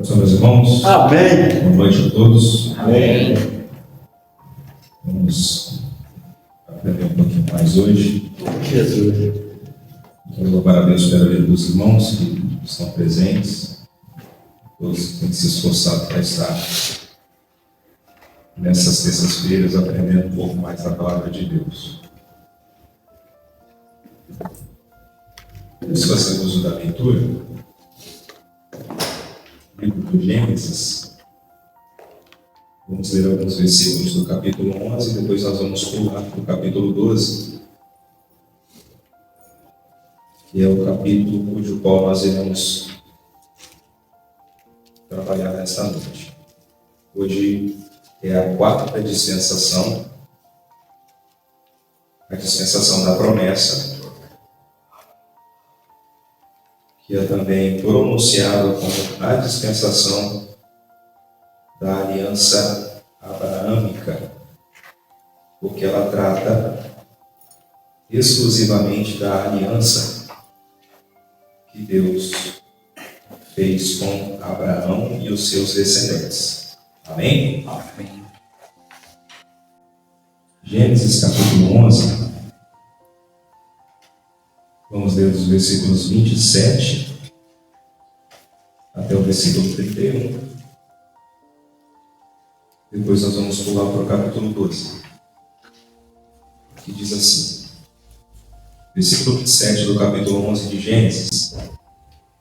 São meus irmãos. Amém. Boa noite a todos. Amém. Vamos aprender um pouquinho mais hoje. Jesus. Quero louvar a Deus pela vida dos irmãos que estão presentes. Todos que têm se esforçado para estar nessas terças-feiras aprendendo um pouco mais da palavra de Deus. Vamos fazer uso da leitura. Livro do Gênesis. Vamos ler alguns versículos do capítulo 11 e depois nós vamos pular para o capítulo 12, que é o capítulo cujo qual nós iremos trabalhar nesta noite. Hoje é a quarta dispensação, a dispensação da promessa, que é também pronunciado como a dispensação da aliança abraâmica, porque ela trata exclusivamente da aliança que Deus fez com Abraão e os seus descendentes. Amém? Amém. Gênesis capítulo 11. Vamos ler os versículos 27 até o versículo 31. Depois nós vamos pular para o capítulo 12, que diz assim, versículo 27 do capítulo 11 de Gênesis.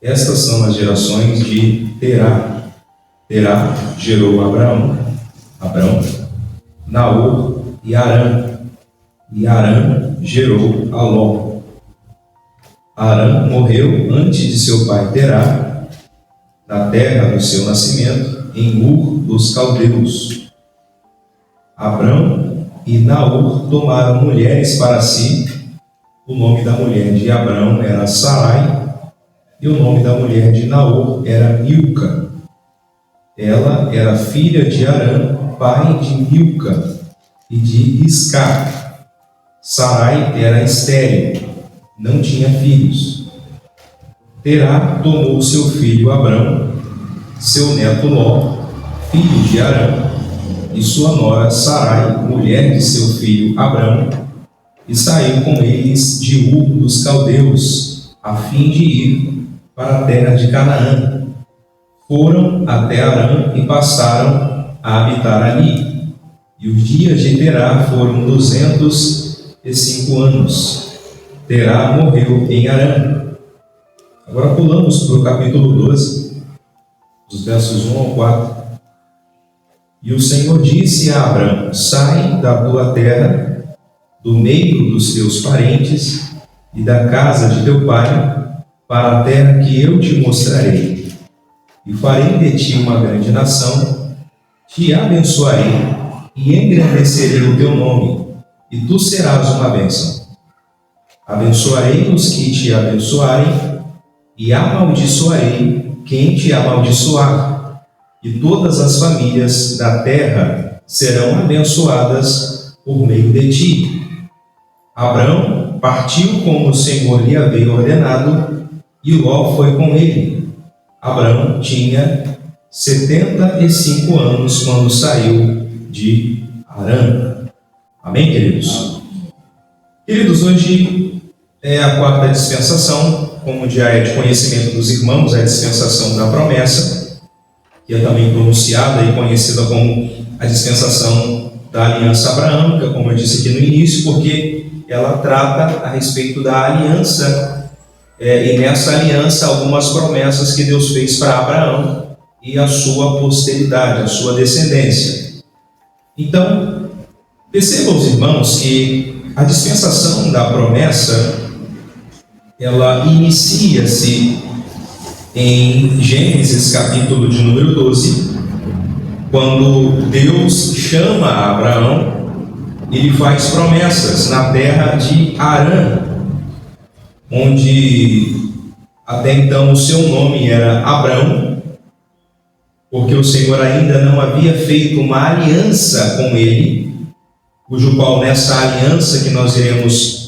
Estas são as gerações de Terá. Terá gerou Abrão, Naor e Harã. E Harã gerou Aló. Harã morreu antes de seu pai Terá, na terra do seu nascimento, em Ur dos Caldeus. Abrão e Naor tomaram mulheres para si. O nome da mulher de Abrão era Sarai, e o nome da mulher de Naor era Milca. Ela era filha de Harã, pai de Milca e de Iscar. Sarai era estéril, não tinha filhos. Terá tomou seu filho Abrão, seu neto Ló, filho de Harã, e sua nora Sarai, mulher de seu filho Abrão, e saiu com eles de Ur dos Caldeus, a fim de ir para a terra de Canaã. Foram até Harã e passaram a habitar ali. E os dias de Terá foram 205 anos. Terá morreu em Harã. Agora pulamos para o capítulo 12, dos versos 1 ao 4. E o Senhor disse a Abrão: sai da tua terra, do meio dos teus parentes e da casa de teu pai, para a terra que eu te mostrarei. E farei de ti uma grande nação, te abençoarei e engrandecerei o teu nome, e tu serás uma bênção. Abençoarei os que te abençoarem, e amaldiçoarei quem te amaldiçoar, e todas as famílias da terra serão abençoadas por meio de ti. Abrão partiu como o Senhor lhe havia ordenado, e Ló foi com ele. Abrão tinha 75 anos quando saiu de Harã. Amém, queridos? Queridos, hoje é a quarta dispensação, como já é de conhecimento dos irmãos, é a dispensação da promessa, que é também pronunciada e conhecida como a dispensação da aliança abraâmica, como eu disse aqui no início, porque ela trata a respeito da aliança, e nessa aliança algumas promessas que Deus fez para Abraão e a sua posteridade, a sua descendência. Então, percebam os irmãos que a dispensação da promessa, ela inicia-se em Gênesis capítulo de número 12, quando Deus chama Abraão e lhe faz promessas na terra de Harã, onde até então o seu nome era Abrão, porque o Senhor ainda não havia feito uma aliança com ele, cujo qual nessa aliança que nós iremos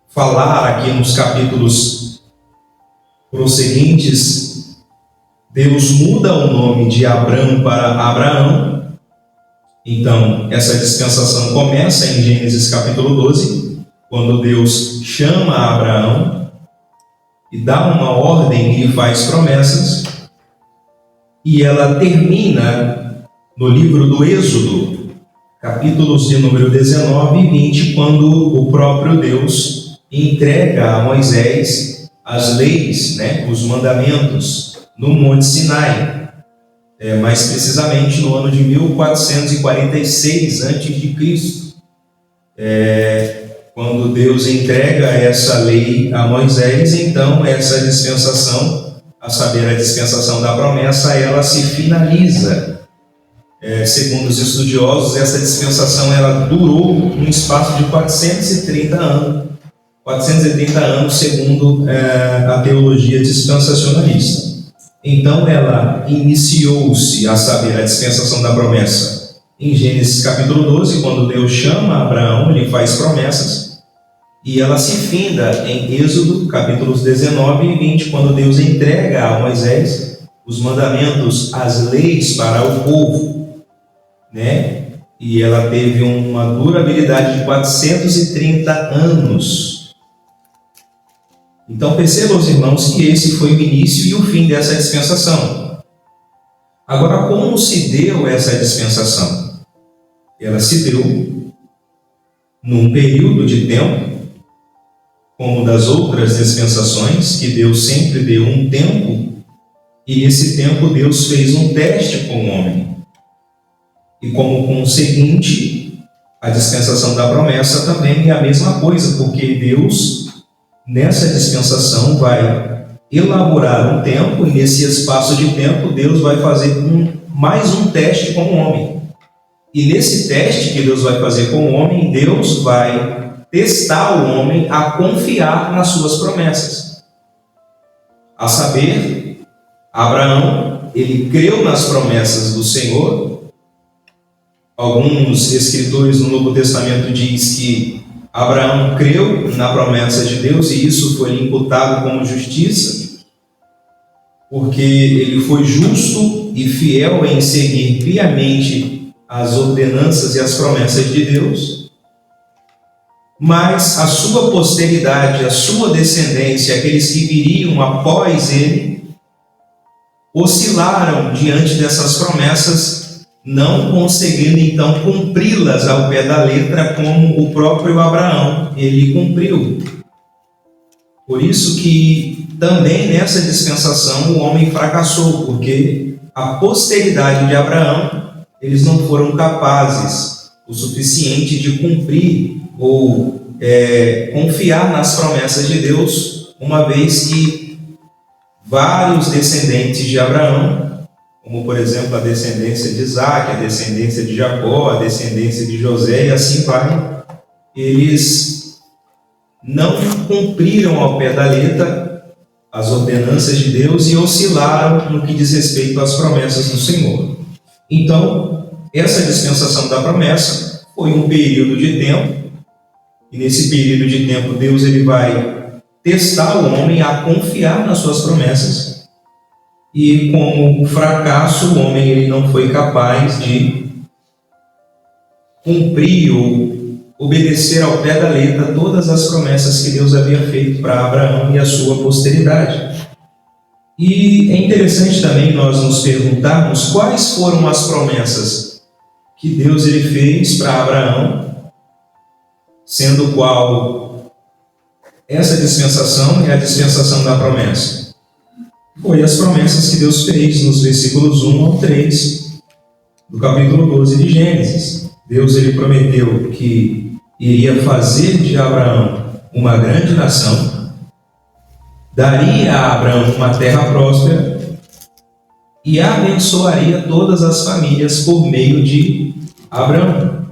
falar aqui nos capítulos prosseguintes Deus muda o nome de Abrão para Abraão. Então, essa dispensação começa em Gênesis capítulo 12, quando Deus chama Abraão e dá uma ordem e lhe faz promessas. E ela termina no livro do Êxodo, capítulos de número 19 e 20, quando o próprio Deus entrega a Moisés as leis, os mandamentos, no Monte Sinai, mais precisamente no ano de 1446 a.C., quando Deus entrega essa lei a Moisés. Então essa dispensação, a saber, a dispensação da promessa, ela se finaliza. Segundo os estudiosos, essa dispensação ela durou um espaço de 430 anos. 430 anos, segundo a teologia dispensacionalista. Então ela iniciou-se, a saber, a dispensação da promessa em Gênesis capítulo 12, quando Deus chama Abraão, lhe faz promessas, e ela se finda em Êxodo capítulos 19 e 20, quando Deus entrega a Moisés os mandamentos, as leis para o povo, E ela teve uma durabilidade de 430 anos. Então percebam, os irmãos, que esse foi o início e o fim dessa dispensação. Agora, como se deu essa dispensação? Ela se deu num período de tempo, como das outras dispensações, que Deus sempre deu um tempo, e esse tempo Deus fez um teste com o homem. E como conseguinte, a dispensação da promessa também é a mesma coisa, porque Deus, nessa dispensação, vai elaborar um tempo, e nesse espaço de tempo Deus vai fazer mais um teste com o homem. E nesse teste que Deus vai fazer com o homem, Deus vai testar o homem a confiar nas suas promessas. A saber, Abraão, ele creu nas promessas do Senhor. Alguns escritores no Novo Testamento diz que Abraão creu na promessa de Deus e isso foi lhe imputado como justiça, porque ele foi justo e fiel em seguir piamente as ordenanças e as promessas de Deus. Mas a sua posteridade, a sua descendência, aqueles que viriam após ele, oscilaram diante dessas promessas, não conseguindo então cumpri-las ao pé da letra, como o próprio Abraão ele cumpriu. Por isso que também nessa dispensação o homem fracassou, porque a posteridade de Abraão, eles não foram capazes o suficiente de cumprir ou confiar nas promessas de Deus, uma vez que vários descendentes de Abraão, como por exemplo a descendência de Isaac, a descendência de Jacó, a descendência de José e assim vai, eles não cumpriram ao pé da letra as ordenanças de Deus e oscilaram no que diz respeito às promessas do Senhor. Então, essa dispensação da promessa foi um período de tempo, e nesse período de tempo Deus ele vai testar o homem a confiar nas suas promessas. E como fracasso, o homem ele não foi capaz de cumprir ou obedecer ao pé da letra todas as promessas que Deus havia feito para Abraão e a sua posteridade. E é interessante também nós nos perguntarmos quais foram as promessas que Deus ele fez para Abraão, sendo qual essa dispensação é a dispensação da promessa. Foi as promessas que Deus fez nos versículos 1 ao 3 do capítulo 12 de Gênesis. Deus ele prometeu que iria fazer de Abraão uma grande nação, daria a Abraão uma terra próspera e abençoaria todas as famílias por meio de Abraão.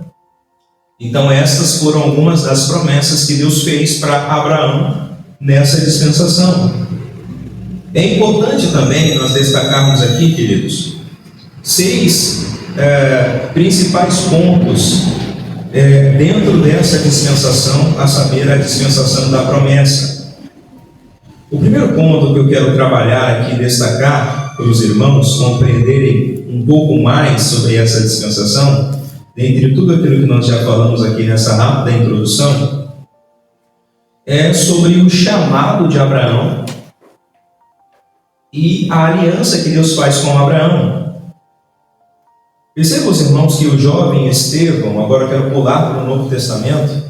Então estas foram algumas das promessas que Deus fez para Abraão nessa dispensação. É importante também nós destacarmos aqui, queridos, 6 principais pontos dentro dessa dispensação, a saber, a dispensação da promessa. O primeiro ponto que eu quero trabalhar aqui, destacar, para os irmãos compreenderem um pouco mais sobre essa dispensação, dentre tudo aquilo que nós já falamos aqui nessa rápida introdução, é sobre o chamado de Abraão e a aliança que Deus faz com Abraão. Percebam, os irmãos, que o jovem Estevão, agora eu quero pular para o Novo Testamento,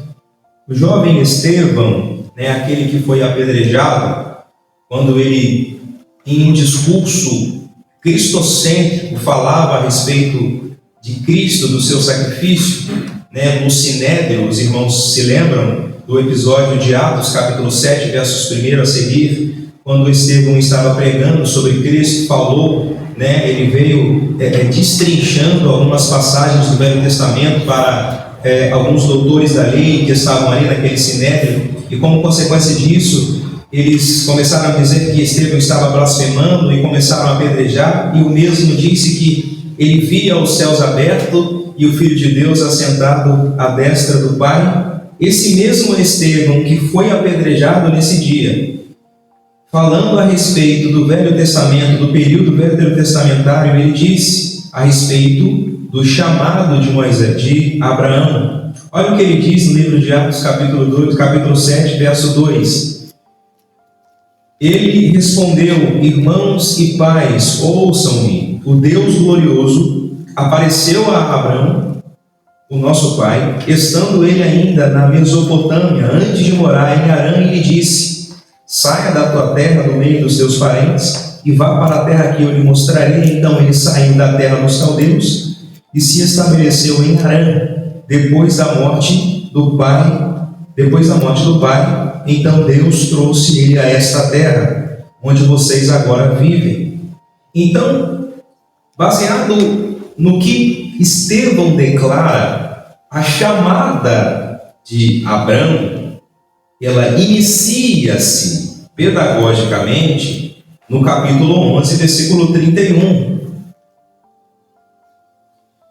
o jovem Estevão, aquele que foi apedrejado, quando ele, em um discurso cristocêntrico, falava a respeito de Cristo, do seu sacrifício, no Sinédrio, os irmãos se lembram do episódio de Atos, capítulo 7, versos 1 a seguir, quando Estevão estava pregando sobre Cristo, falou, ele veio destrinchando algumas passagens do Velho Testamento para alguns doutores da lei que estavam ali naquele Sinédrio, e como consequência disso, eles começaram a dizer que Estevão estava blasfemando e começaram a apedrejar, e o mesmo disse que ele via os céus abertos e o Filho de Deus assentado à destra do Pai. Esse mesmo Estevão que foi apedrejado nesse dia, falando a respeito do Velho Testamento, do período veterotestamentário, ele disse a respeito do chamado de Moisés, de Abraão. Olha o que ele diz no livro de Atos, capítulo 7, verso 2. Ele respondeu: irmãos e pais, ouçam-me. O Deus glorioso apareceu a Abraão, o nosso pai, estando ele ainda na Mesopotâmia, antes de morar em Harã, e lhe disse: saia da tua terra, do meio dos teus parentes, e vá para a terra que eu lhe mostrarei. Então ele saiu da terra dos caldeus e se estabeleceu em Harã. Depois da morte do pai, então Deus trouxe ele a esta terra, onde vocês agora vivem. Então, baseado no que Estevão declara, a chamada de Abraão, ela inicia-se pedagogicamente no capítulo 11, versículo 31.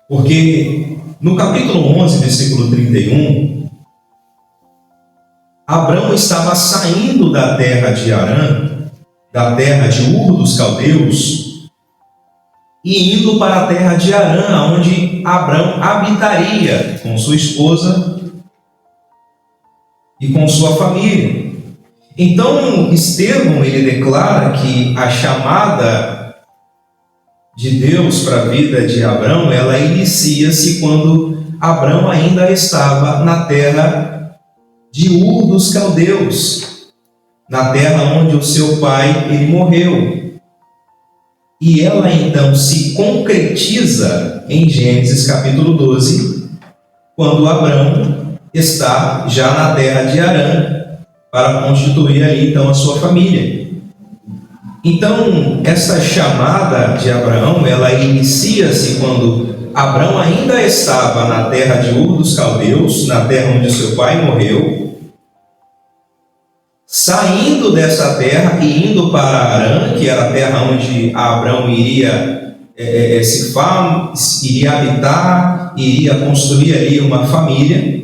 Porque no capítulo 11, versículo 31, Abraão estava saindo da terra de Harã, da terra de Ur dos Caldeus, e indo para a terra de Harã, onde Abraão habitaria com sua esposa e com sua família. Então, Estevão, ele declara que a chamada de Deus para a vida de Abraão, ela inicia-se quando Abraão ainda estava na terra de Ur dos Caldeus, na terra onde o seu pai ele morreu. E ela então se concretiza em Gênesis capítulo 12, quando Abraão está já na terra de Harã, para constituir ali então a sua família. Então, essa chamada de Abraão, ela inicia-se quando Abraão ainda estava na terra de Ur dos Caldeus, na terra onde seu pai morreu, saindo dessa terra e indo para Harã, que era a terra onde Abraão iria iria habitar, iria construir ali uma família,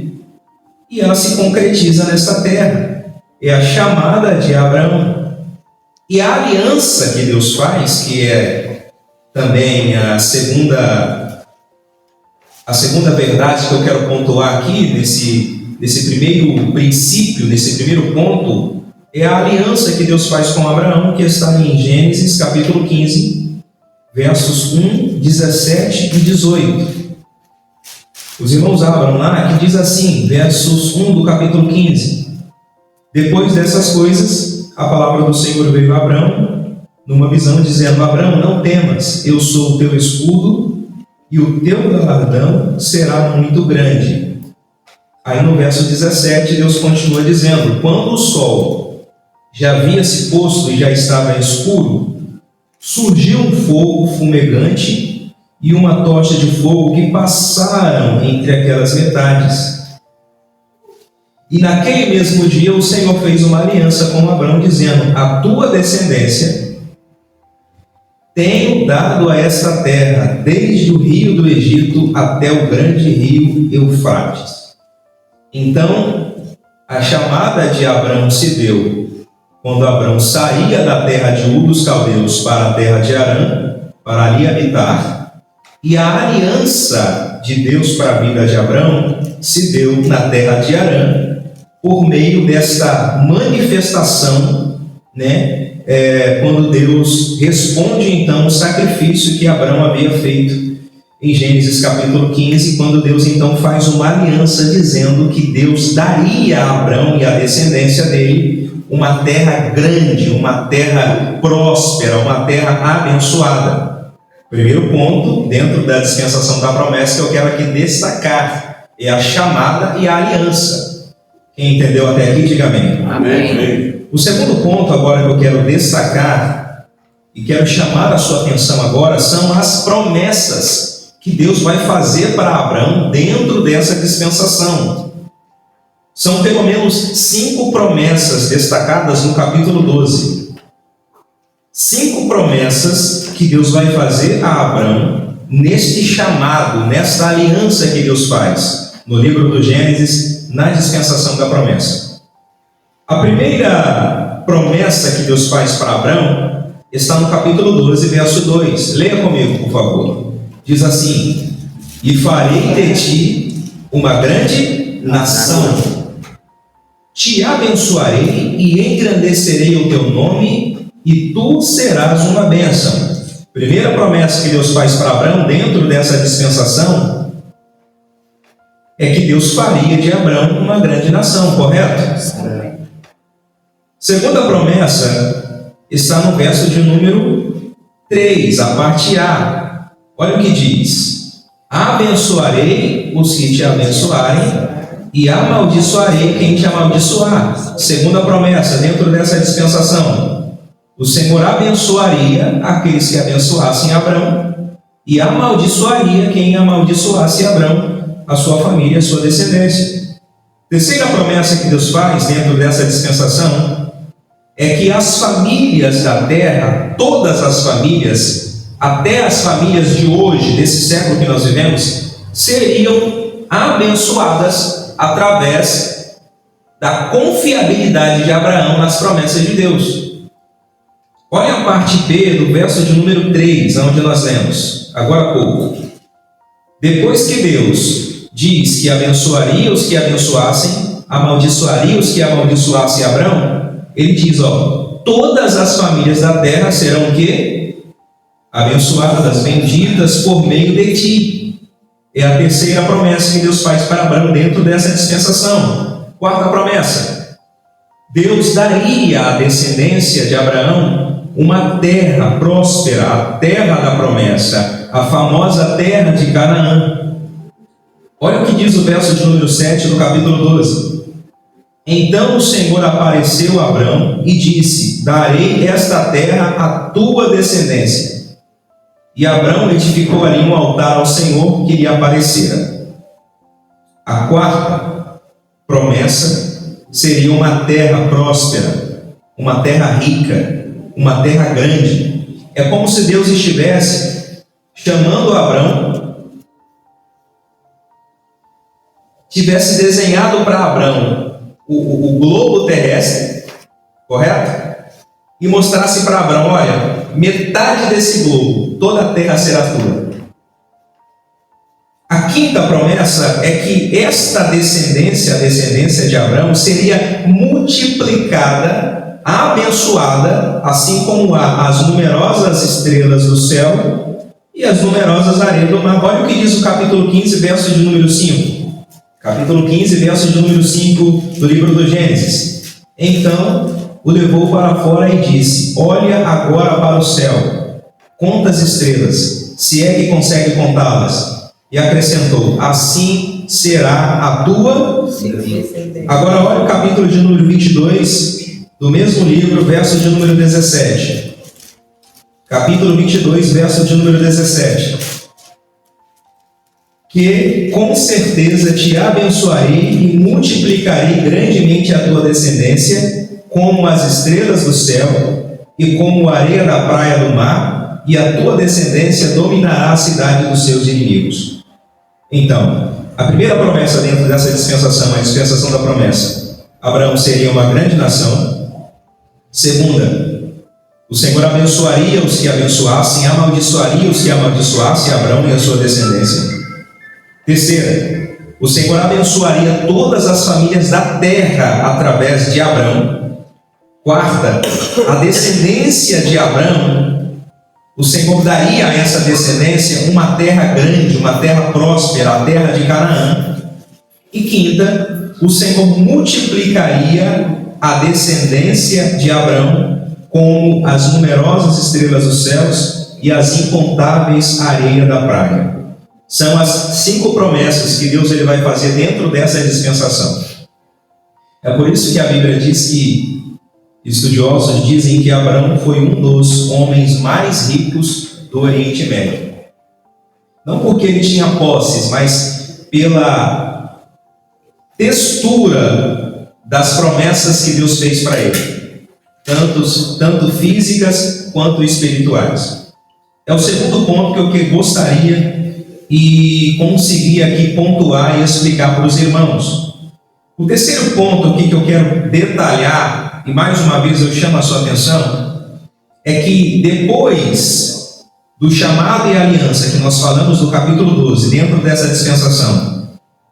e ela se concretiza nessa terra. É a chamada de Abraão. E a aliança que Deus faz, que é também a segunda verdade que eu quero pontuar aqui, nesse primeiro princípio, nesse primeiro ponto, é a aliança que Deus faz com Abraão, que está em Gênesis capítulo 15, versos 1, 17 e 18. Os irmãos abram lá, que diz assim, versos 1 do capítulo 15. Depois dessas coisas, a palavra do Senhor veio a Abraão numa visão, dizendo: Abraão, não temas, eu sou o teu escudo e o teu galardão será muito grande. Aí no verso 17, Deus continua dizendo: quando o sol já havia se posto e já estava escuro, surgiu um fogo fumegante e uma tocha de fogo que passaram entre aquelas metades. E naquele mesmo dia o Senhor fez uma aliança com Abraão, dizendo: a tua descendência tenho dado a esta terra, desde o rio do Egito até o grande rio Eufrates. Então, a chamada de Abraão se deu quando Abrão saía da terra de Ur dos Caldeus para a terra de Harã, para ali habitar, e a aliança de Deus para a vida de Abrão se deu na terra de Harã, por meio desta manifestação, quando Deus responde então o sacrifício que Abrão havia feito em Gênesis capítulo 15, quando Deus então faz uma aliança dizendo que Deus daria a Abrão e a descendência dele uma terra grande, uma terra próspera, uma terra abençoada. Primeiro ponto, dentro da dispensação da promessa, que eu quero aqui destacar, é a chamada e a aliança. Quem entendeu até aqui, diga amém. Amém. O segundo ponto agora que eu quero destacar e quero chamar a sua atenção agora são as promessas que Deus vai fazer para Abrão dentro dessa dispensação. São pelo menos 5 promessas destacadas no capítulo 12. 5 promessas que Deus vai fazer a Abrão neste chamado, nesta aliança que Deus faz no livro do Gênesis, na dispensação da promessa. A primeira promessa que Deus faz para Abrão está no capítulo 12, verso 2. Leia comigo, por favor. Diz assim: e farei de ti uma grande nação, te abençoarei e engrandecerei o teu nome, e tu serás uma bênção. Primeira promessa que Deus faz para Abrão dentro dessa dispensação é que Deus faria de Abrão uma grande nação, correto? Segunda promessa está no verso de número 3, a parte A. Olha o que diz: abençoarei os que te abençoarem e amaldiçoarei quem te amaldiçoar. Segunda promessa dentro dessa dispensação: o Senhor abençoaria aqueles que abençoassem Abrão e amaldiçoaria quem amaldiçoasse Abrão, a sua família, a sua descendência. Terceira promessa que Deus faz dentro dessa dispensação é que as famílias da terra, todas as famílias, até as famílias de hoje, desse século que nós vivemos, seriam abençoadas através da confiabilidade de Abraão nas promessas de Deus. Olha a parte B do verso de número 3, onde nós lemos agora há pouco. Depois que Deus diz que abençoaria os que abençoassem, amaldiçoaria os que amaldiçoassem Abrão, ele diz, todas as famílias da terra serão o quê? Abençoadas, benditas por meio de ti. É a terceira promessa que Deus faz para Abrão dentro dessa dispensação. Quarta promessa: Deus daria à descendência de Abraão uma terra próspera, a terra da promessa, a famosa terra de Canaã. Olha o que diz o verso de número 7 do capítulo 12. Então o Senhor apareceu a Abrão e disse: darei esta terra à tua descendência. E Abrão edificou ali um altar ao Senhor que lhe aparecera. A quarta promessa seria uma terra próspera, uma terra rica, uma terra grande. É como se Deus estivesse chamando Abrão, tivesse desenhado para Abrão o globo terrestre, correto? E mostrasse para Abrão: olha, metade desse globo, toda a terra será tua. A quinta promessa é que esta descendência, a descendência de Abrão, seria multiplicada, abençoada, assim como as numerosas estrelas do céu e as numerosas areias do mar. Olha o que diz o capítulo 15, verso de número 5. Capítulo 15, verso de número 5 do livro do Gênesis. Então o levou para fora e disse: olha agora para o céu, conta as estrelas, se é que consegue contá-las. E acrescentou: assim será a tua. Agora olha o capítulo de número 22 do mesmo livro, verso de número 17. Capítulo 22, verso de número 17. Que com certeza te abençoarei e multiplicarei grandemente a tua descendência, como as estrelas do céu e como a areia da praia do mar, e a tua descendência dominará a cidade dos seus inimigos. Então, a primeira promessa dentro dessa dispensação, a dispensação da promessa: Abraão seria uma grande nação. Segunda, o Senhor abençoaria os que abençoassem, amaldiçoaria os que amaldiçoassem Abraão e a sua descendência. Terceira, o Senhor abençoaria todas as famílias da terra através de Abraão. Quarta, a descendência de Abraão, o Senhor daria a essa descendência uma terra grande, uma terra próspera, a terra de Canaã. E quinta, o Senhor multiplicaria a descendência de Abraão como as numerosas estrelas dos céus e as incontáveis areias da praia. São as 5 promessas que Deus ele vai fazer dentro dessa dispensação. É por isso que a Bíblia diz que estudiosos dizem que Abraão foi um dos homens mais ricos do Oriente Médio. Não porque ele tinha posses, mas pela textura das promessas que Deus fez para ele, tanto físicas quanto espirituais. É o segundo ponto que eu gostaria e conseguir aqui pontuar e explicar para os irmãos. O terceiro ponto aqui que eu quero detalhar, e mais uma vez eu chamo a sua atenção, é que depois do chamado e aliança que nós falamos no capítulo 12, dentro dessa dispensação,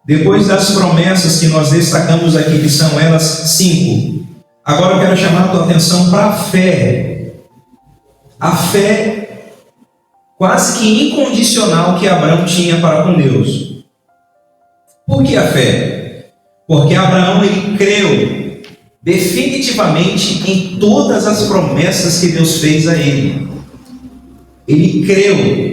depois das promessas que nós destacamos aqui, que são elas 5, agora eu quero chamar a tua atenção para a fé. A fé quase que incondicional que Abraão tinha para com Deus. Por que a fé? Porque Abraão ele creu definitivamente em todas as promessas que Deus fez a ele. Ele creu.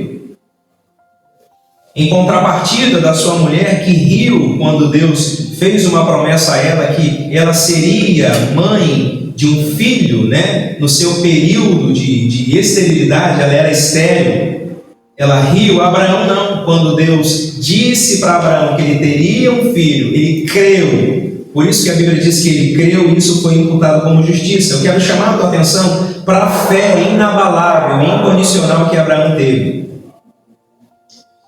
Em contrapartida da sua mulher que riu quando Deus fez uma promessa a ela que ela seria mãe de um filho, né? No seu período de esterilidade, ela era estéril. Ela riu. Abraão não. Quando Deus disse para Abraão que ele teria um filho, ele creu. Por isso que a Bíblia diz que ele creu e isso foi imputado como justiça. Eu quero chamar a tua atenção para a fé inabalável e incondicional que Abraão teve.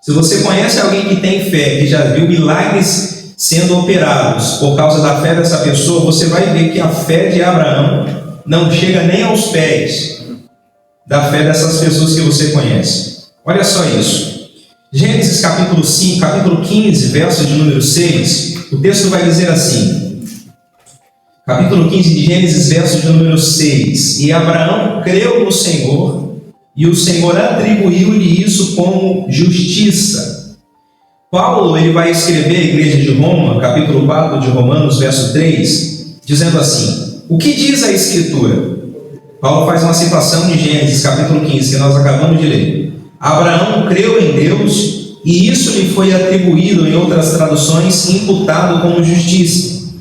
Se você conhece alguém que tem fé, que já viu milagres sendo operados por causa da fé dessa pessoa, você vai ver que a fé de Abraão não chega nem aos pés da fé dessas pessoas que você conhece. Olha só isso. Gênesis capítulo 5, capítulo 15, verso de número 6, o texto vai dizer assim, capítulo 15 de Gênesis, verso de número 6, e Abraão creu no Senhor, e o Senhor atribuiu-lhe isso como justiça. Paulo ele vai escrever à igreja de Roma, capítulo 4 de Romanos, verso 3, dizendo assim, o que diz a Escritura? Paulo faz uma citação de Gênesis, capítulo 15, que nós acabamos de ler. Abraão creu em Deus e isso lhe foi atribuído, em outras traduções, imputado como justiça.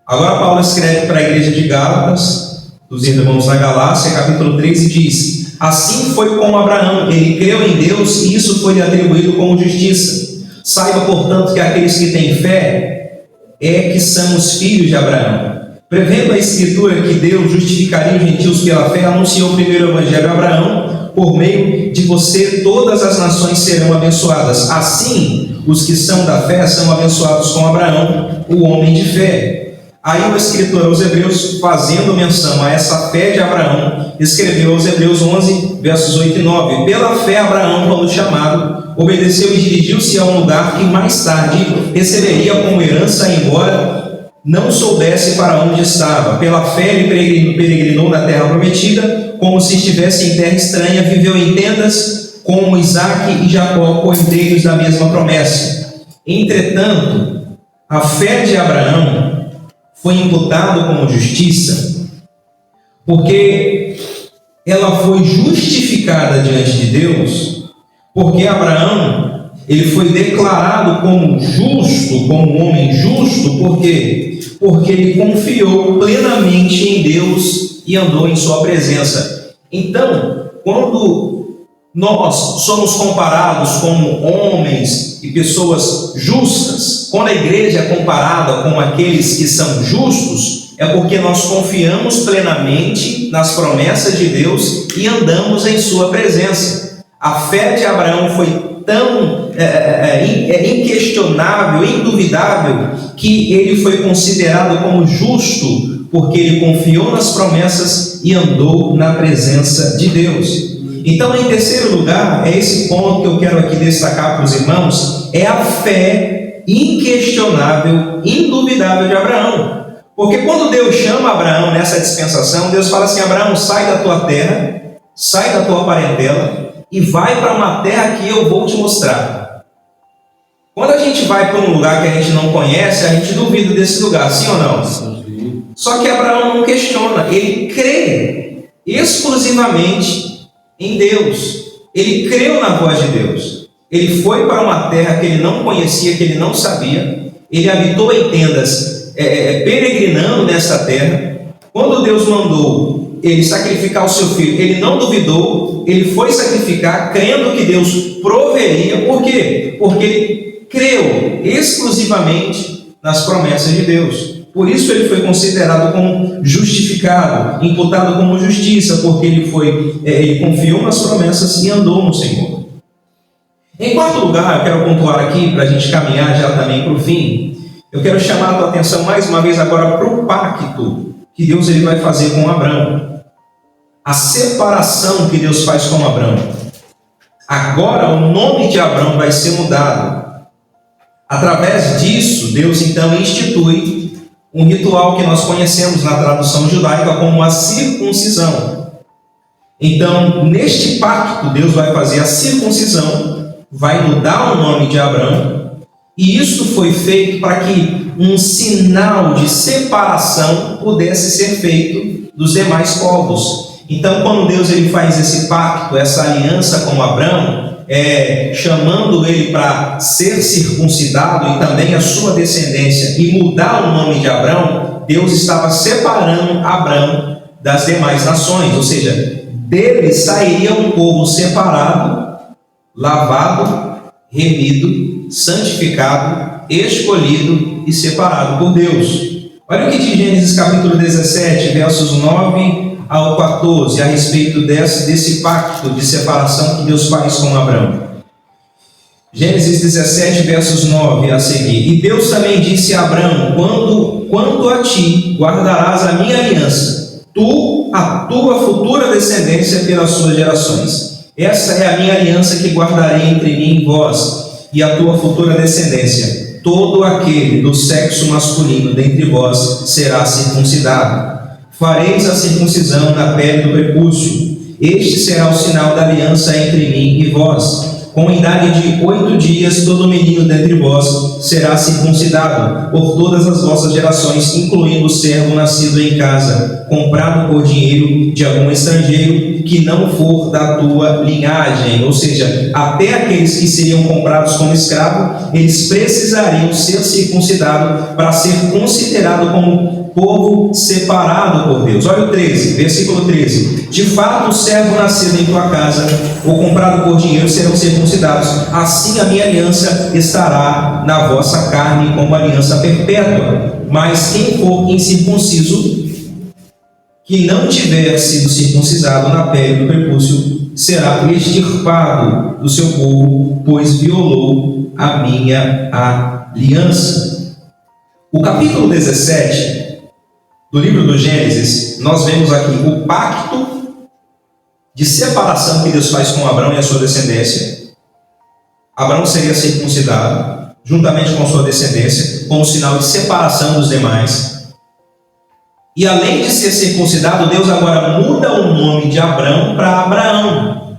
Agora Paulo escreve para a igreja de Gálatas, dos irmãos na Galácia, capítulo 3, e diz, assim foi com Abraão, ele creu em Deus e isso foi lhe atribuído como justiça. Saiba, portanto, que aqueles que têm fé é que são os filhos de Abraão. Prevendo a Escritura que Deus justificaria os gentios pela fé, anunciou o primeiro evangelho a Abraão, por meio de você todas as nações serão abençoadas. Assim, os que são da fé são abençoados com Abraão, o homem de fé. Aí o escritor aos Hebreus, fazendo menção a essa fé de Abraão, escreveu aos Hebreus 11, versos 8 e 9. Pela fé Abraão, quando chamado, obedeceu e dirigiu-se a um lugar que mais tarde receberia como herança, embora não soubesse para onde estava. Pela fé ele peregrinou na terra prometida, como se estivesse em terra estranha, viveu em tendas, como Isaque e Jacó, cordeiros da mesma promessa. Entretanto, a fé de Abraão foi imputada como justiça, porque ela foi justificada diante de Deus, porque Abraão, ele foi declarado como justo, como um homem justo, por quê? Porque ele confiou plenamente em Deus e andou em sua presença. Então, quando nós somos comparados como homens e pessoas justas, quando a igreja é comparada com aqueles que são justos, é porque nós confiamos plenamente nas promessas de Deus e andamos em sua presença. A fé de Abraão foi tão inquestionável, indubitável, que ele foi considerado como justo porque ele confiou nas promessas e andou na presença de Deus. Então, em terceiro lugar, é esse ponto que eu quero aqui destacar para os irmãos, é a fé inquestionável, indubitável de Abraão. Porque quando Deus chama Abraão nessa dispensação, Deus fala assim: Abraão, sai da tua terra, sai da tua parentela e vai para uma terra que eu vou te mostrar. Quando a gente vai para um lugar que a gente não conhece, a gente duvida desse lugar, sim ou não? Sim. Só que Abraão não questiona, ele crê exclusivamente em Deus. Ele creu na voz de Deus. Ele foi para uma terra que ele não conhecia, que ele não sabia. Ele habitou em tendas, peregrinando nessa terra. Quando Deus mandou ele sacrificar o seu filho, ele não duvidou, ele foi sacrificar, crendo que Deus proveria. Por quê? Porque ele creu exclusivamente nas promessas de Deus. Por isso ele foi considerado como justificado, imputado como justiça, porque ele confiou nas promessas e andou no Senhor. Em quarto lugar, eu quero pontuar aqui, para a gente caminhar já também para o fim, eu quero chamar a tua atenção mais uma vez agora para o pacto que Deus ele vai fazer com Abraão. A separação que Deus faz com Abraão. Agora o nome de Abraão vai ser mudado. Através disso, Deus então institui um ritual que nós conhecemos na tradução judaica como a circuncisão. Então, neste pacto, Deus vai fazer a circuncisão, vai mudar o nome de Abraão, e isso foi feito para que um sinal de separação pudesse ser feito dos demais povos. Então, quando Deus ele faz esse pacto, essa aliança com Abraão, chamando ele para ser circuncidado e também a sua descendência e mudar o nome de Abraão, Deus estava separando Abraão das demais nações, ou seja, dele sairia um povo separado, lavado, remido, santificado, escolhido e separado por Deus. Olha o que diz Gênesis capítulo 17, versos 9 ao 14, a respeito desse pacto de separação que Deus faz com Abraão. Gênesis 17, versos 9 a seguir. E Deus também disse a Abraão: quanto a ti guardarás a minha aliança, tu, a tua futura descendência pelas suas gerações. Essa é a minha aliança que guardarei entre mim e vós, e a tua futura descendência. Todo aquele do sexo masculino dentre vós será circuncidado. Fareis a circuncisão na pele do prepúcio. Este será o sinal da aliança entre mim e vós. Com idade de 8 dias, todo menino dentre vós será circuncidado, por todas as vossas gerações, incluindo o servo nascido em casa, comprado por dinheiro de algum estrangeiro, que não for da tua linhagem. Ou seja, até aqueles que seriam comprados como escravo, eles precisariam ser circuncidados para ser considerado como povo separado por Deus. Olha o 13, versículo 13. De fato, o servo nascido em tua casa ou comprado por dinheiro serão circuncidados. Assim a minha aliança estará na vossa carne como aliança perpétua. Mas quem for incircunciso, que não tiver sido circuncisado na pele do prepúcio, será extirpado do seu povo, pois violou a minha aliança. O capítulo 17 do livro do Gênesis, nós vemos aqui o pacto de separação que Deus faz com Abraão e a sua descendência. Abraão seria circuncidado, juntamente com sua descendência, como sinal de separação dos demais. E além de ser circuncidado, Deus agora muda o nome de Abraão para Abraão,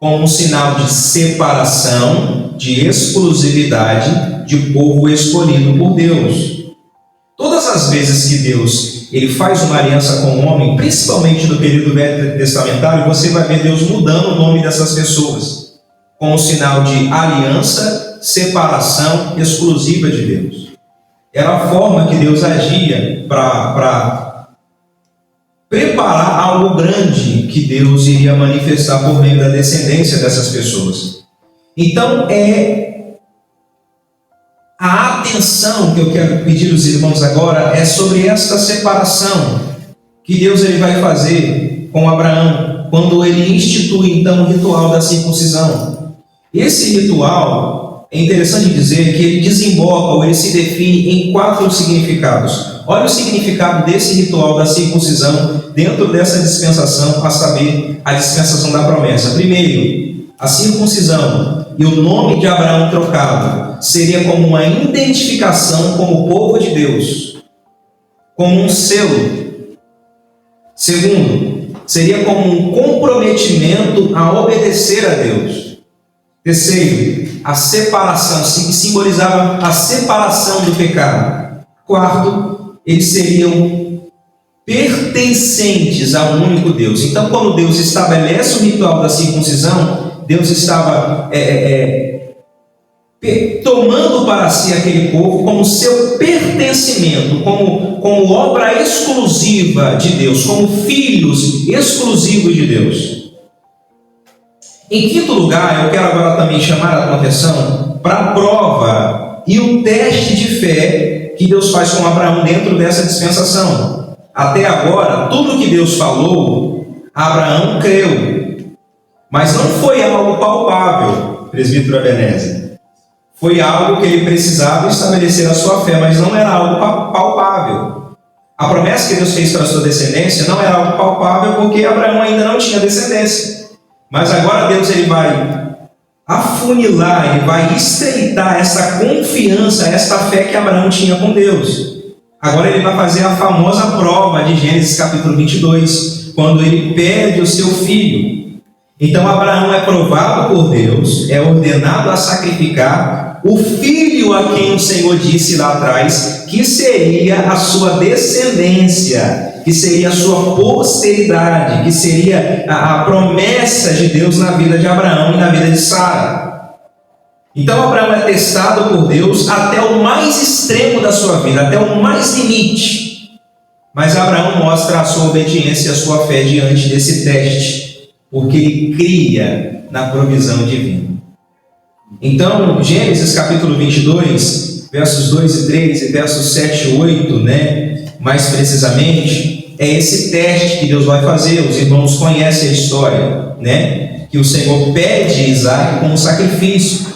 como um sinal de separação, de exclusividade, de povo escolhido por Deus. Todas as vezes que Deus ele faz uma aliança com o homem, principalmente no período velho testamentário, você vai ver Deus mudando o nome dessas pessoas, como sinal de aliança, separação exclusiva de Deus. Era a forma que Deus agia para preparar algo grande que Deus iria manifestar por meio da descendência dessas pessoas. Então a atenção que eu quero pedir aos irmãos agora é sobre esta separação que Deus ele vai fazer com Abraão, quando ele institui então o ritual da circuncisão. Esse ritual, é interessante dizer que ele desemboca ou ele se define em 4 significados. Olha o significado desse ritual da circuncisão dentro dessa dispensação, a saber, a dispensação da promessa. Primeiro, a circuncisão e o nome de Abraão trocado seria como uma identificação como povo de Deus, como um selo. Segundo, seria como um comprometimento a obedecer a Deus. Terceiro, a separação, simbolizava a separação do pecado. Quarto, eles seriam pertencentes ao único Deus. Então, quando Deus estabelece o ritual da circuncisão, Deus estava tomando para si aquele povo como seu pertencimento, como obra exclusiva de Deus, como filhos exclusivos de Deus. Em quinto lugar, eu quero agora também chamar a tua atenção para a prova e o teste de fé que Deus faz com Abraão dentro dessa dispensação. Até agora, tudo que Deus falou, Abraão creu. Mas não foi algo palpável, presbítero Ebenezer. Foi algo que ele precisava estabelecer a sua fé, mas não era algo palpável. A promessa que Deus fez para a sua descendência não era algo palpável porque Abraão ainda não tinha descendência. Mas agora Deus ele vai afunilar, ele vai estreitar essa confiança, esta fé que Abraão tinha com Deus. Agora ele vai fazer a famosa prova de Gênesis capítulo 22, quando ele pede o seu filho. Então Abraão é provado por Deus, é ordenado a sacrificar o filho a quem o Senhor disse lá atrás que seria a sua descendência, que seria a sua posteridade, que seria a promessa de Deus na vida de Abraão e na vida de Sara. Então Abraão é testado por Deus até o mais extremo da sua vida, até o mais limite. Mas Abraão mostra a sua obediência e a sua fé diante desse teste, porque ele cria na provisão divina. Então, Gênesis capítulo 22, versos 2 e 3 e versos 7 e 8, mais precisamente, é esse teste que Deus vai fazer. Os irmãos conhecem a história, que o Senhor pede Isaac como sacrifício.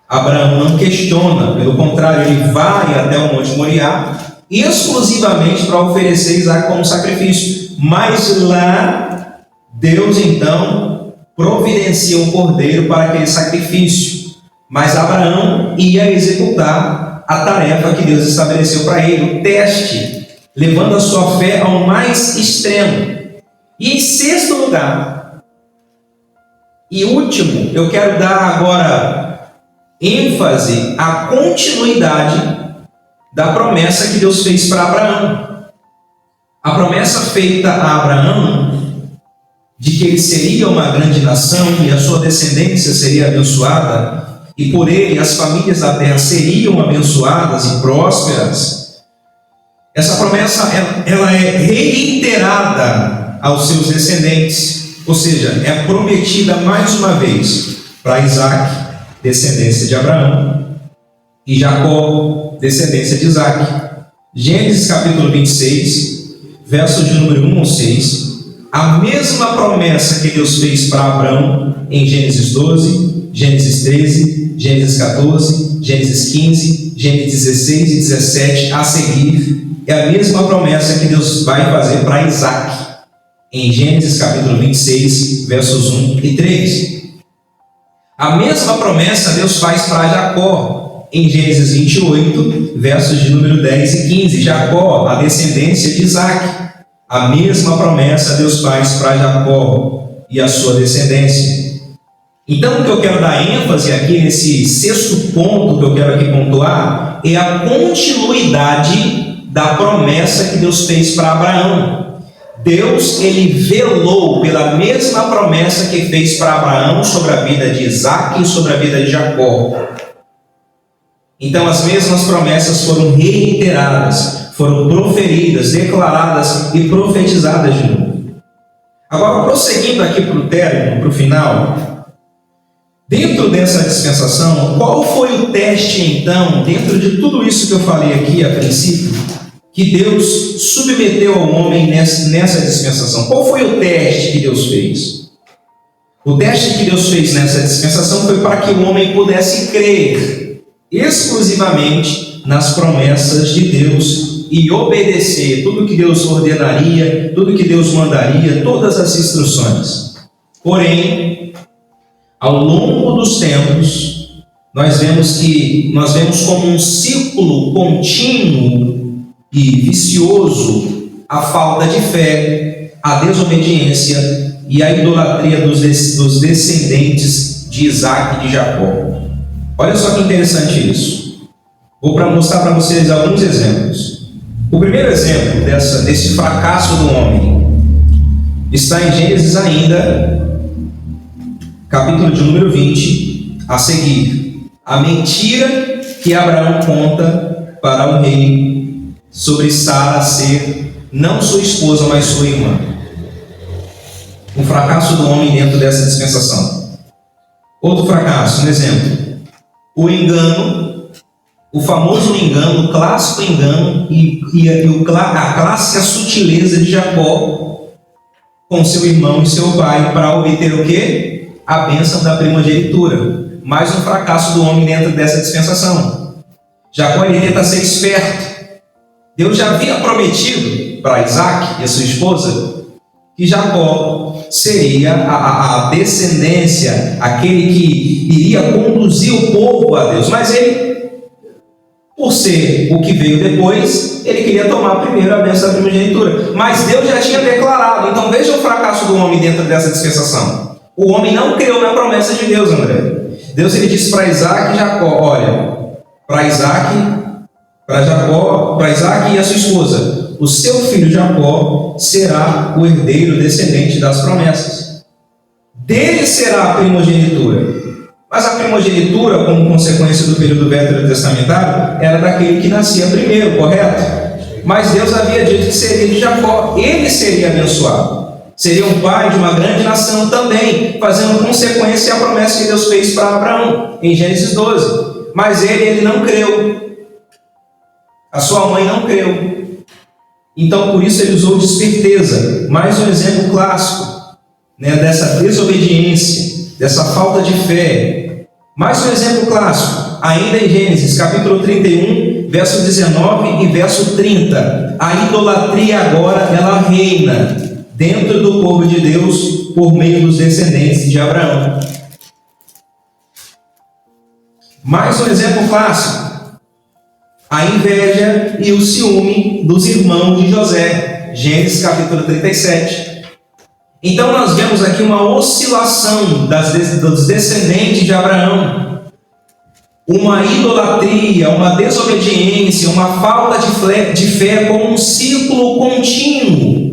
Abraão não questiona, pelo contrário, ele vai até o Monte Moriá exclusivamente para oferecer Isaac como sacrifício. Mas lá, Deus então providencia um cordeiro para aquele sacrifício. Mas Abraão ia executar a tarefa que Deus estabeleceu para ele, o teste, levando a sua fé ao mais extremo. E em sexto lugar, e último, eu quero dar agora ênfase à continuidade da promessa que Deus fez para Abraão. A promessa feita a Abraão de que ele seria uma grande nação e a sua descendência seria abençoada, e por ele as famílias da terra seriam abençoadas e prósperas. Essa promessa ela é reiterada aos seus descendentes, ou seja, é prometida mais uma vez para Isaac, descendência de Abraão, e Jacó, descendência de Isaac. Gênesis capítulo 26, versos de número 1 ao 6, a mesma promessa que Deus fez para Abraão em Gênesis 12, Gênesis 13, Gênesis 14, Gênesis 15, Gênesis 16 e 17 a seguir, é a mesma promessa que Deus vai fazer para Isaac em Gênesis capítulo 26, versos 1 e 3. A mesma promessa Deus faz para Jacó em Gênesis 28, versos de número 10 e 15. Jacó, a descendência de Isaac. A mesma promessa Deus faz para Jacó e a sua descendência. Então, o que eu quero dar ênfase aqui, nesse sexto ponto que eu quero aqui pontuar, é a continuidade da promessa que Deus fez para Abraão. Deus, ele velou pela mesma promessa que fez para Abraão sobre a vida de Isaac e sobre a vida de Jacó. Então, as mesmas promessas foram reiteradas, foram proferidas, declaradas e profetizadas de novo. Agora, prosseguindo aqui para o término, para o final, dentro dessa dispensação, qual foi o teste então, dentro de tudo isso que eu falei aqui a princípio, que Deus submeteu ao homem nessa dispensação? Qual foi o teste que Deus fez? O teste que Deus fez nessa dispensação foi para que o homem pudesse crer exclusivamente nas promessas de Deus e obedecer tudo que Deus ordenaria, tudo que Deus mandaria, todas as instruções. Porém, ao longo dos tempos, nós vemos como um ciclo contínuo e vicioso a falta de fé, a desobediência e a idolatria dos descendentes de Isaac e de Jacó. Olha só que interessante isso. Vou mostrar para vocês alguns exemplos. O primeiro exemplo desse fracasso do homem está em Gênesis ainda, capítulo de número 20, a seguir. A mentira que Abraão conta para o rei sobre Sara ser não sua esposa, mas sua irmã. O fracasso do homem dentro dessa dispensação. Outro fracasso, um exemplo. O engano, o famoso engano, o clássico engano a clássica sutileza de Jacó com seu irmão e seu pai para obter o quê? A bênção da primogenitura. Mais um fracasso do homem dentro dessa dispensação. Jacó ele tenta ser esperto. Deus já havia prometido para Isaac e a sua esposa que Jacó seria a descendência, aquele que iria conduzir o povo a Deus. Mas ele, por ser o que veio depois, ele queria tomar primeiro a bênção da primogenitura. Mas Deus já tinha declarado. Então veja o fracasso do homem dentro dessa dispensação. O homem não creu na promessa de Deus, André. Deus ele disse para Isaac e Jacó, olha, para Isaac e a sua esposa, o seu filho Jacó será o herdeiro descendente das promessas. Dele será a primogenitura. Mas a primogenitura, como consequência do período veterotestamentário, era daquele que nascia primeiro, correto? Mas Deus havia dito que seria de Jacó, ele seria abençoado. Seria um pai de uma grande nação também, fazendo consequência à promessa que Deus fez para Abraão, em Gênesis 12. Mas ele não creu. A sua mãe não creu. Então, por isso, ele usou de esperteza. Mais um exemplo clássico, dessa desobediência, dessa falta de fé. Mais um exemplo clássico, ainda em Gênesis, capítulo 31, verso 19 e verso 30. A idolatria agora, ela reina dentro do povo de Deus por meio dos descendentes de Abraão. Mais um exemplo clássico, a inveja e o ciúme dos irmãos de José, Gênesis capítulo 37. Então nós vemos aqui uma oscilação dos descendentes de Abraão, uma idolatria, uma desobediência, uma falta de fé como um ciclo contínuo.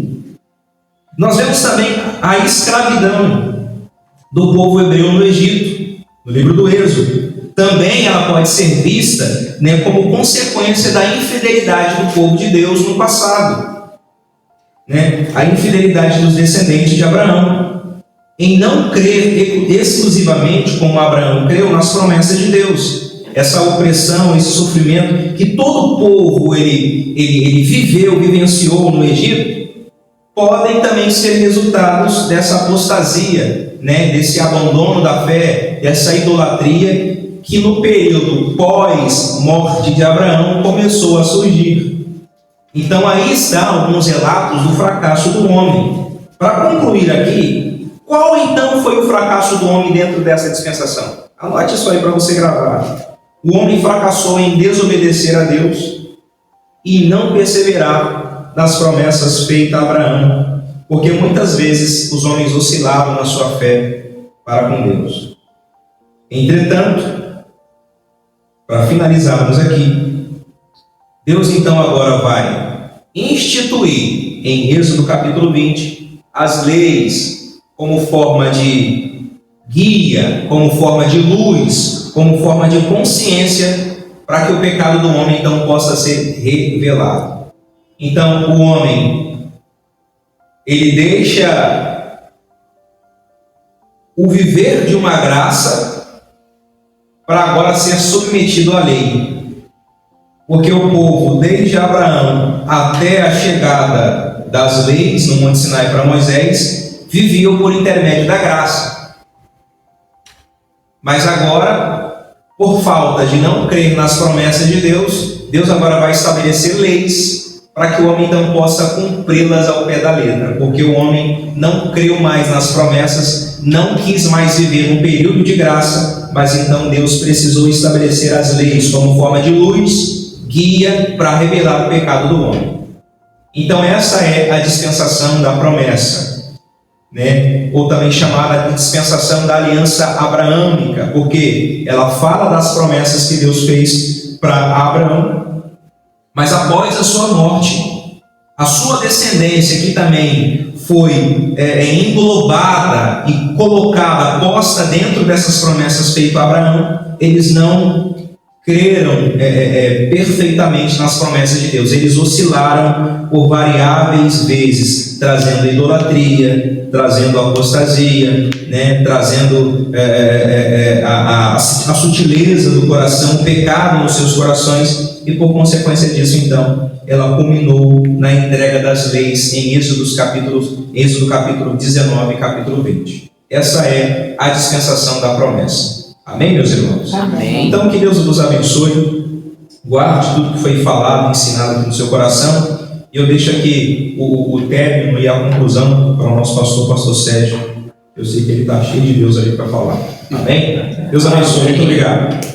Nós vemos também a escravidão do povo hebreu no Egito, no livro do Êxodo. Também ela pode ser vista como consequência da infidelidade do povo de Deus no passado. A infidelidade dos descendentes de Abraão, em não crer exclusivamente como Abraão creu nas promessas de Deus. Essa opressão, esse sofrimento que todo o povo ele vivenciou no Egito, podem também ser resultados dessa apostasia, desse abandono da fé, dessa idolatria que no período pós-morte de Abraão começou a surgir. Então aí está alguns relatos do fracasso do homem. Para concluir aqui, qual então foi o fracasso do homem dentro dessa dispensação? Anote isso aí para você gravar. O homem fracassou em desobedecer a Deus e não perseverar nas promessas feitas a Abraão, porque muitas vezes os homens oscilavam na sua fé para com Deus. Entretanto, para finalizarmos aqui, Deus então agora vai instituir em Êxodo capítulo 20 as leis como forma de guia, como forma de luz, como forma de consciência, para que o pecado do homem então possa ser revelado. Então o homem, ele deixa o viver de uma graça para agora ser submetido à lei. Porque o povo, desde Abraão até a chegada das leis no Monte Sinai para Moisés, viviam por intermédio da graça. Mas agora, por falta de não crer nas promessas de Deus, Deus agora vai estabelecer leis para que o homem então possa cumpri-las ao pé da letra, porque o homem não creu mais nas promessas, não quis mais viver um período de graça, mas então Deus precisou estabelecer as leis como forma de luz, guia para revelar o pecado do homem. Então essa é a dispensação da promessa, né? Ou também chamada de dispensação da aliança abraâmica, porque ela fala das promessas que Deus fez para Abraão, mas após a sua morte, a sua descendência, que também foi englobada e colocada, posta dentro dessas promessas feitas a Abraão, eles não creram perfeitamente nas promessas de Deus. Eles oscilaram por variáveis vezes, trazendo idolatria, trazendo apostasia, né, trazendo a sutileza do coração, o pecado nos seus corações, e por consequência disso, então, ela culminou na entrega das leis em Êxodo capítulo 19 e capítulo 20. Essa é a dispensação da promessa. Amém, meus irmãos? Amém. Então, que Deus vos abençoe, guarde tudo que foi falado, ensinado aqui no seu coração, e eu deixo aqui o término e a conclusão para o nosso pastor Sérgio. Eu sei que ele está cheio de Deus ali para falar. Amém? Deus abençoe, muito obrigado.